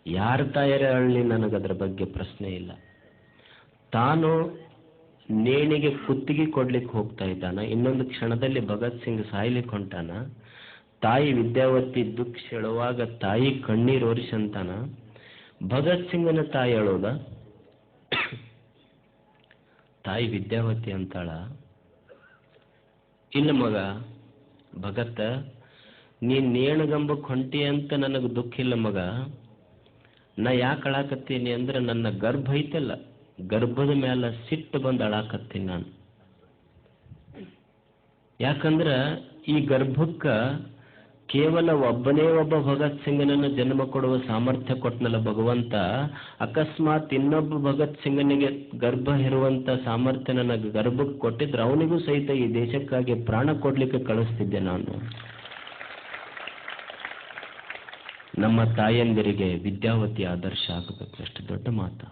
ಯಾರ ತಾಯರೇ ಅಳ್ಳಿ ನನಗದ್ರ ಬಗ್ಗೆ ಪ್ರಶ್ನೆ ಇಲ್ಲ. ತಾನು ನೇಣಿಗೆ ಕುತ್ತಿಗೆ ಕೊಡ್ಲಿಕ್ಕೆ ಹೋಗ್ತಾ ಇದ್ದಾನ, ಇನ್ನೊಂದು ಕ್ಷಣದಲ್ಲಿ ಭಗತ್ ಸಿಂಗ್ ಸಾಯ್ಲಿಕ್ಕೆ ಹೊಂಟಾನ. ತಾಯಿ ವಿದ್ಯಾವತಿ ದುಃಖ ಹೇಳುವಾಗ ತಾಯಿ ಕಣ್ಣೀರು ಒರೆಸಂತಾನ. ಭಗತ್ ಸಿಂಗನ ತಾಯಿ ಹೇಳೋದ, ತಾಯಿ ವಿದ್ಯಾವತಿ ಅಂತಾಳ, ಇಲ್ಲ ಮಗ ಭಗತ್ತ, ನೀನ್ ನೇಣಗಂಬಕ್ಕೆ ಹೊಂಟಿ ಅಂತ ನನಗೆ ದುಃಖ ಇಲ್ಲ ಮಗ. ನಾ ಯಾಕೆ ಅಳಾಕತ್ತೀನಿ ಅಂದ್ರೆ ನನ್ನ ಗರ್ಭ ಐತಲ್ಲ, ಗರ್ಭದ ಮೇಲೆ ಸಿಟ್ಟು ಬಂದು ಅಳಾಕತ್ತೀನಿ ನಾನು. ಯಾಕಂದ್ರ ಈ ಗರ್ಭಕ್ಕ ಕೇವಲ ಒಬ್ಬನೇ ಒಬ್ಬ ಭಗತ್ ಸಿಂಗನನ್ನು ಜನ್ಮ ಕೊಡುವ ಸಾಮರ್ಥ್ಯ ಕೊಟ್ಟನಲ್ಲ ಭಗವಂತ. ಅಕಸ್ಮಾತ್ ಇನ್ನೊಬ್ಬ ಭಗತ್ ಸಿಂಗನಿಗೆ ಗರ್ಭ ಇರುವಂತ ಸಾಮರ್ಥ್ಯ ನನಗೆ ಗರ್ಭಕ್ಕೆ ಕೊಟ್ಟಿದ್ರೆ ಅವನಿಗೂ ಸಹಿತ ಈ ದೇಶಕ್ಕಾಗಿ ಪ್ರಾಣ ಕೊಡ್ಲಿಕ್ಕೆ ಕಳಿಸ್ತಿದ್ದೆ ನಾನು. ನಮ್ಮ ತಾಯಂದಿರಿಗೆ ವಿದ್ಯಾವತಿ ಆದರ್ಶ ಆಗಬೇಕು. ಎಷ್ಟು ದೊಡ್ಡ ಮಾತು.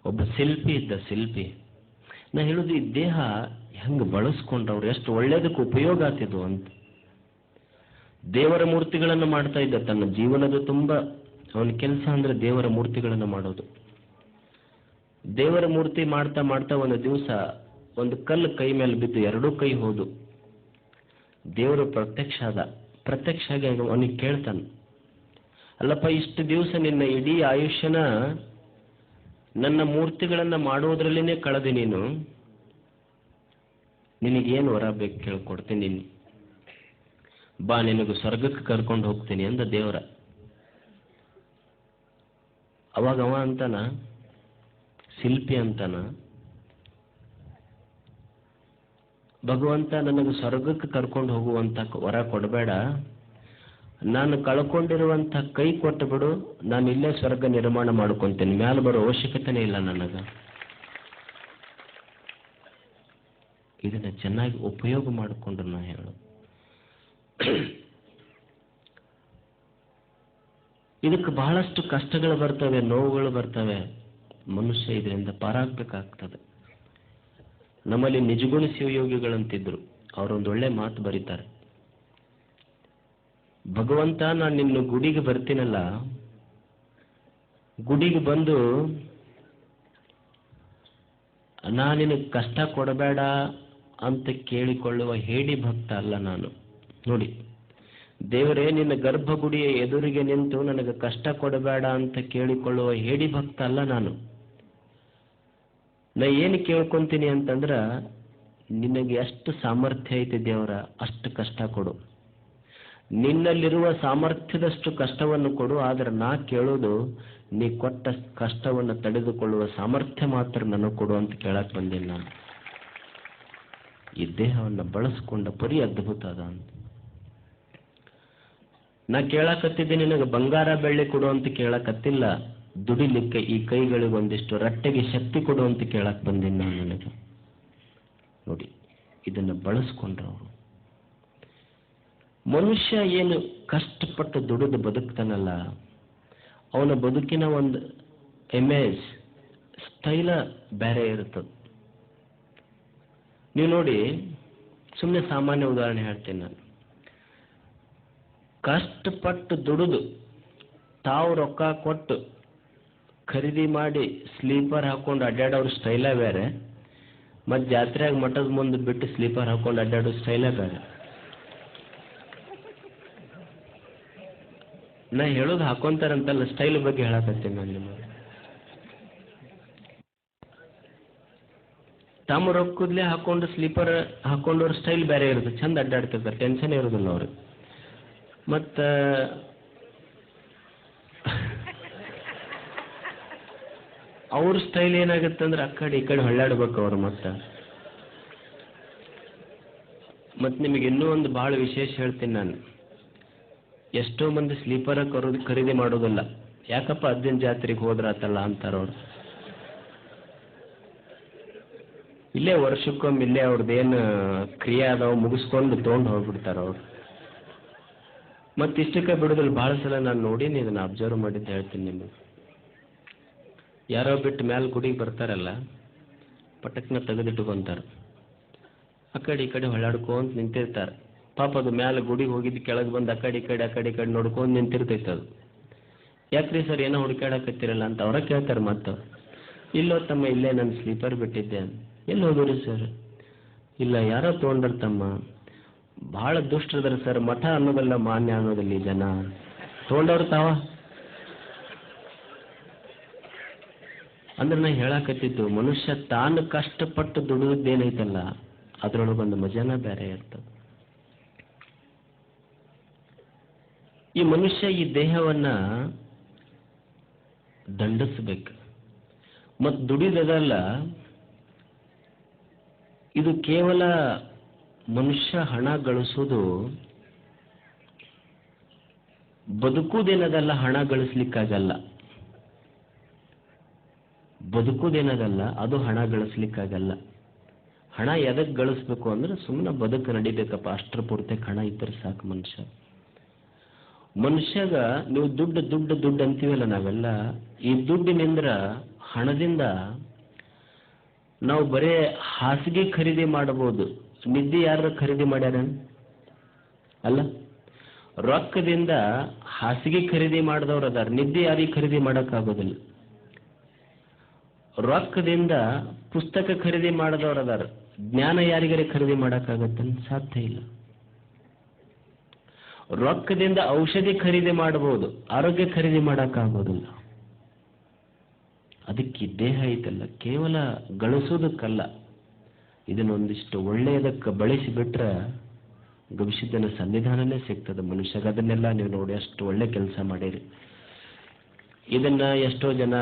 ಒಬ್ಬ ಶಿಲ್ಪಿ ಇದ್ದ, ಶಿಲ್ಪಿ. ನಾ ಹೇಳುದು, ಈ ದೇಹ ಹೆಂಗೆ ಬಳಸ್ಕೊಂಡ್ರವ್ರು, ಎಷ್ಟು ಒಳ್ಳೇದಕ್ಕೆ ಉಪಯೋಗ ಆಗ್ತಿದ್ವು ಅಂತ. ದೇವರ ಮೂರ್ತಿಗಳನ್ನು ಮಾಡ್ತಾ ಇದ್ದ ತನ್ನ ಜೀವನದ ತುಂಬ. ಅವನ ಕೆಲಸ ಅಂದ್ರೆ ದೇವರ ಮೂರ್ತಿಗಳನ್ನು ಮಾಡೋದು. ದೇವರ ಮೂರ್ತಿ ಮಾಡ್ತಾ ಮಾಡ್ತಾ ಒಂದು ದಿವಸ ಒಂದು ಕಲ್ಲು ಕೈ ಮೇಲೆ ಬಿದ್ದು ಎರಡೂ ಕೈ ಹೋದು. ದೇವರು ಪ್ರತ್ಯಕ್ಷ ಆಗಿ ಅವನಿಗೆ ಕೇಳ್ತಾನೆ, ಅಲ್ಲಪ್ಪ ಇಷ್ಟು ದಿವಸ ನಿನ್ನ ಇಡೀ ಆಯುಷ್ಯನ ನನ್ನ ಮೂರ್ತಿಗಳನ್ನ ಮಾಡುವುದರಲ್ಲಿನೇ ಕಳೆದಿ ನೀನು, ನಿನಗೇನು ವರ ಬೇಕು ಕೇಳ್ಕೊಡ್ತೀನಿ, ನೀನು ಬಾ ನಿನಗೆ ಸ್ವರ್ಗಕ್ಕೆ ಕರ್ಕೊಂಡು ಹೋಗ್ತೀನಿ ಅಂದ ದೇವರ. ಅವಾಗ ಅವ ಅಂತಾನ, ಶಿಲ್ಪಿ ಅಂತಾನ, ಭಗವಂತ ನನಗೆ ಸ್ವರ್ಗಕ್ಕೆ ಕರ್ಕೊಂಡು ಹೋಗುವಂತ ವರ ಕೊಡಬೇಡ, ನಾನು ಕಳ್ಕೊಂಡಿರುವಂತ ಕೈ ಕೊಟ್ಟು ಬಿಡು, ನಾನು ಇಲ್ಲೇ ಸ್ವರ್ಗ ನಿರ್ಮಾಣ ಮಾಡ್ಕೊಂತೇನೆ, ಮ್ಯಾಲೆ ಬರೋ ಅವಶ್ಯಕತೆನೇ ಇಲ್ಲ ನನಗ. ಇದನ್ನ ಚೆನ್ನಾಗಿ ಉಪಯೋಗ ಮಾಡಿಕೊಂಡು ನಾ ಹೇಳು. ಇದಕ್ಕೆ ಬಹಳಷ್ಟು ಕಷ್ಟಗಳು ಬರ್ತವೆ, ನೋವುಗಳು ಬರ್ತವೆ. ಮನುಷ್ಯ ಇದರಿಂದ ಪಾರಾಗಬೇಕಾಗ್ತದೆ. ನಮ್ಮಲ್ಲಿ ನಿಜಗುಣ ಶಿವಯೋಗಿಗಳಂತಿದ್ರು, ಅವರೊಂದು ಒಳ್ಳೆ ಮಾತು ಬರೀತಾರೆ. ಭಗವಂತ, ನಾನು ನಿನ್ನ ಗುಡಿಗೆ ಬರ್ತೀನಲ್ಲ, ಗುಡಿಗೆ ಬಂದು ನಾನು ನಿನಗೆ ಕಷ್ಟ ಕೊಡಬೇಡ ಅಂತ ಕೇಳಿಕೊಳ್ಳುವ ಹೇಡಿ ಭಕ್ತ ಅಲ್ಲ ನಾನು. ನೋಡಿ, ದೇವರೇ ನಿನ್ನ ಗರ್ಭಗುಡಿಯ ಎದುರಿಗೆ ನಿಂತು ನನಗೆ ಕಷ್ಟ ಕೊಡಬೇಡ ಅಂತ ಕೇಳಿಕೊಳ್ಳುವ ಹೇಡಿ ಭಕ್ತ ಅಲ್ಲ ನಾನು. ನಾ ಏನು ಕೇಳ್ಕೊಂತೀನಿ ಅಂತಂದ್ರ, ನಿನಗೆ ಎಷ್ಟು ಸಾಮರ್ಥ್ಯ ಐತಿ ದೇವರ, ಅಷ್ಟು ಕಷ್ಟ ಕೊಡು, ನಿನ್ನಲ್ಲಿರುವ ಸಾಮರ್ಥ್ಯದಷ್ಟು ಕಷ್ಟವನ್ನು ಕೊಡು. ಆದ್ರೆ ನಾ ಕೇಳೋದು, ನೀ ಕೊಟ್ಟ ಕಷ್ಟವನ್ನು ತಡೆದುಕೊಳ್ಳುವ ಸಾಮರ್ಥ್ಯ ಮಾತ್ರ ನನಗೆ ಕೊಡು ಅಂತ ಕೇಳಕ್ ಬಂದಿಲ್ಲ ನಾನು. ಈ ದೇಹವನ್ನು ಬಳಸ್ಕೊಂಡ ಪರಿ ಅದ್ಭುತ ಅದ ಅಂತ. ನಾ ಕೇಳಕತ್ತಿದ್ದೆ ನಿನಗೆ ಬಂಗಾರ ಬೆಳ್ಳಿ ಕೊಡು ಅಂತ ಕೇಳಕತ್ತಿಲ್ಲ, ದುಡಿಲಿಕ್ಕೆ ಈ ಕೈಗಳಿಗೆ ಒಂದಿಷ್ಟು ರಟ್ಟೆಗೆ ಶಕ್ತಿ ಕೊಡು ಅಂತ ಕೇಳಕ್ ಬಂದಿನಿ ನಾನು ನಿನಗೆ. ನೋಡಿ, ಇದನ್ನು ಬಳಸ್ಕೊಂಡ್ರವರು. ಮನುಷ್ಯ ಏನು ಕಷ್ಟಪಟ್ಟು ದುಡಿದು ಬದುಕ್ತಾನಲ್ಲ, ಅವನ ಬದುಕಿನ ಒಂದು ಇಮೇಜ್ ಸ್ಟೈಲ ಬೇರೆ ಇರ್ತದೆ. ನೀವು ನೋಡಿ, ಸುಮ್ಮನೆ ಸಾಮಾನ್ಯ ಉದಾಹರಣೆ ಹೇಳ್ತೀನಿ ನಾನು. ಕಷ್ಟಪಟ್ಟು ದುಡಿದು ತಾವು ರೊಕ್ಕ ಕೊಟ್ಟು ಖರೀದಿ ಮಾಡಿ ಸ್ಲೀಪರ್ ಹಾಕೊಂಡು ಅಡ್ಡಾಡೋರು ಸ್ಟೈಲ ಬೇರೆ, ಮತ್ತು ಜಾತ್ರೆಯಾಗ ಮಠದ ಮುಂದೆ ಬಿಟ್ಟು ಸ್ಲೀಪರ್ ಹಾಕೊಂಡು ಅಡ್ಡಾಡೋ ಸ್ಟೈಲೇ ಬೇರೆ. ನಾ ಹೇಳೋದು ಹಾಕೊಂತಾರಂತಲ್ಲ, ಸ್ಟೈಲ್ ಬಗ್ಗೆ ಹೇಳಕತ್ತೀನಿ ನಾನು ನಿಮಗೆ. ತಮ್ಮ ರೊಕ್ಕದ್ಲೆ ಹಾಕೊಂಡು ಸ್ಲೀಪರ್ ಹಾಕೊಂಡವ್ರ ಸ್ಟೈಲ್ ಬೇರೆ ಇರುತ್ತೆ, ಚಂದ ಅಡ್ಡಾಡ್ತಿರ್ತಾರೆ, ಟೆನ್ಷನ್ ಇರೋದಿಲ್ಲ ಅವ್ರಿಗೆ. ಮತ್ತು ಅವ್ರ ಸ್ಟೈಲ್ ಏನಾಗುತ್ತೆ ಅಂದ್ರೆ ಆ ಕಡೆ ಈ ಕಡೆ ಹೊಳ್ಳಾಡ್ಬೇಕು ಅವ್ರು. ಮತ್ತು ನಿಮಗೆ ಇನ್ನೂ ಒಂದು ಭಾಳ ವಿಶೇಷ ಹೇಳ್ತೀನಿ ನಾನು. ಎಷ್ಟೋ ಮಂದಿ ಸ್ಲೀಪರ್ ಖರೀದಿ ಮಾಡೋದಿಲ್ಲ, ಯಾಕಪ್ಪ ಅಜ್ಜನ ಜಾತ್ರೆಗೆ ಹೋದ್ರಾತಲ್ಲ ಅಂತಾರವ್ರು. ಇಲ್ಲೇ ವರ್ಷಕ್ಕೊಮ್ಮೆ ಇಲ್ಲೇ ಅವ್ರದ್ದೇನು ಕ್ರಿಯೆ ಅದಾವ ಮುಗಿಸ್ಕೊಂಡು ತೊಗೊಂಡು ಹೋಗ್ಬಿಡ್ತಾರ ಅವ್ರು. ಮತ್ತಿಷ್ಟಕ್ಕೆ ಬಿಡೋದಿಲ್ಲ. ಭಾಳ ಸಲ ನಾನು ನೋಡೀನಿ, ಇದನ್ನು ಅಬ್ಸರ್ವ್ ಮಾಡಿದ್ದು ಹೇಳ್ತೀನಿ ನಿಮಗೆ. ಯಾರೋ ಬಿಟ್ಟು ಮ್ಯಾಲೆ ಗುಡಿಗೆ ಬರ್ತಾರಲ್ಲ, ಪಟಕ್ನ ತೆಗೆದಿಟ್ಕೊಂತಾರೆ, ಆ ಕಡೆ ಈ ಕಡೆ ಹೊಳ್ಳಾಡ್ಕೊಂತ ನಿಂತಿರ್ತಾರೆ. ಪಾಪ ಅದು ಮ್ಯಾಲೆ ಗುಡಿಗೆ ಹೋಗಿದ್ದು ಕೆಳಗೆ ಬಂದು ಆ ಕಡೆ ನೋಡ್ಕೊಂಡು ನಿಂತಿರ್ತೈತೆ ಅದು. ಯಾಕ್ರಿ ಸರ್ ಏನೋ ಹುಡುಕಾಡಕತ್ತಿರಲ್ಲ ಅಂತ ಅವ್ರ ಕೇಳ್ತಾರೆ. ಮತ್ತು ಇಲ್ಲೋ ತಮ್ಮ, ಇಲ್ಲೇ ನಾನು ಸ್ಲೀಪರ್ ಬಿಟ್ಟಿದ್ದೆ. ಎಲ್ಲಿ ಹೋಗೋರಿ ಸರ್? ಇಲ್ಲ ಯಾರೋ ತೊಗೊಂಡ್ರ ತಮ್ಮ, ಭಾಳ ದುಷ್ಟರದಾರ ಸರ್, ಮಠ ಅನ್ನೋದಲ್ಲ ಮಾನ್ಯ ಅನ್ನೋದಿಲ್ಲ, ಈ ಜನ ತೊಗೊಂಡವ್ರು ತಾವ. ಅಂದ್ರೆ ನಾ ಹೇಳಾಕತ್ತಿದ್ದು, ಮನುಷ್ಯ ತಾನು ಕಷ್ಟಪಟ್ಟು ದುಡಿಯೋದೇನೈತಲ್ಲ ಅದರೊಳಗೊಂದು ಮಜಾನ ಬೇರೆ ಇರ್ತದೆ. ಈ ಮನುಷ್ಯ ಈ ದೇಹವನ್ನ ದಂಡಿಸ್ಬೇಕು. ಮತ್ತು ದುಡಿದದಲ್ಲ, ಇದು ಕೇವಲ ಮನುಷ್ಯ ಹಣ ಗಳಿಸೋದು ಬದುಕುವುದೇನದಲ್ಲ, ಹಣ ಗಳಿಸ್ಲಿಕ್ಕಾಗಲ್ಲ. ಬದುಕುವುದೇನದಲ್ಲ, ಅದು ಹಣ ಗಳಿಸ್ಲಿಕ್ಕಾಗಲ್ಲ. ಹಣ ಎದಕ್ಕೆ ಗಳಿಸ್ಬೇಕು ಅಂದ್ರೆ ಸುಮ್ಮನೆ ಬದುಕು ನಡಿಬೇಕಪ್ಪ, ಅಷ್ಟರ ಪೂರ್ತಿ ಹಣ ಇದ್ದರೆ ಸಾಕು. ಮನುಷ್ಯಗ ನೀವು ದುಡ್ಡು ಅಂತೀವಲ್ಲ ನಾವೆಲ್ಲ, ಈ ದುಡ್ಡಿನಿಂದ, ಹಣದಿಂದ ನಾವು ಬರೇ ಹಾಸಿಗೆ ಖರೀದಿ ಮಾಡಬಹುದು. ನಿದ್ದೆ ಯಾರು ಖರೀದಿ ಮಾಡ್ಯಾರ? ಅಲ್ಲ. ರೊಕ್ಕದಿಂದ ಹಾಸಿಗೆ ಖರೀದಿ ಮಾಡಿದವ್ರು ಅದಾರ, ನಿದ್ದೆ ಯಾರಿಗೆ ಖರೀದಿ ಮಾಡೋಕ್ಕಾಗೋದಿಲ್ಲ. ರೊಕ್ಕದಿಂದ ಪುಸ್ತಕ ಖರೀದಿ ಮಾಡಿದವ್ರು ಅದಾರ, ಜ್ಞಾನ ಯಾರಿಗಾರೆ ಖರೀದಿ ಮಾಡೋಕ್ಕಾಗತ್ತೆ? ಸಾಧ್ಯ ಇಲ್ಲ. ರೊಕ್ಕದಿಂದ ಔಷಧಿ ಖರೀದಿ ಮಾಡಬಹುದು, ಆರೋಗ್ಯ ಖರೀದಿ ಮಾಡೋಕ್ಕಾಗೋದಿಲ್ಲ. ಅದಕ್ಕೆ ದೇಹ ಐತಲ್ಲ ಕೇವಲ ಗಳಿಸೋದಕ್ಕಲ್ಲ, ಇದನ್ನೊಂದಿಷ್ಟು ಒಳ್ಳೆಯದಕ್ಕೆ ಬಳಸಿಬಿಟ್ರೆ ಗವಿಸಿದ್ದನ ಸನ್ನಿಧಾನನೇ ಸಿಗ್ತದೆ ಮನುಷ್ಯಗೆ. ಅದನ್ನೆಲ್ಲ ನೀವು ನೋಡಿ ಅಷ್ಟು ಒಳ್ಳೆ ಕೆಲಸ ಮಾಡಿರಿ. ಇದನ್ನ ಎಷ್ಟೋ ಜನ